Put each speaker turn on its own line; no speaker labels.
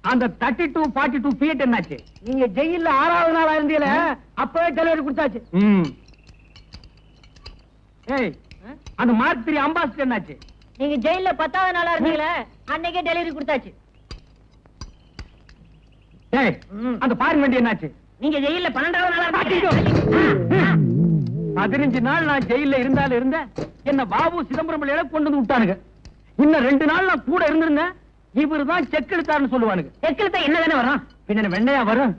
அந்த 32 42 ஃபீட் என்னாச்சு? நீங்க ஜெயில 6வது நாளா இருந்தீல அப்பவே டெலிவரி கொடுத்தாச்சு. ஏய் அந்த மார்க் 3 அம்பாசிடர் என்னாச்சு?
நீங்க ஜெயில 10வது நாளா இருந்தீங்களே அன்னைக்கே டெலிவரி கொடுத்தாச்சு.
ஏய் அந்த ஃபாரின் வண்டி என்னாச்சு?
நீங்க ஜெயில 12வது நாளா இருந்தீங்க.
15 நாள் நான் ஜெயில இருந்தாலும் இருந்த என்ன பாபு சிதம்பரம் பிள்ளையில கொண்டு வந்து விட்டானுங்க. இன்னும் 2 நாள் நான் கூட இருந்திருந்தேன், இவரு தான் செக் எடுத்தாருன்னு சொல்லுவானுங்க.
செக் எடுத்தா என்ன தானே வரும்?
பின்ன வெண்ணையா வரும்.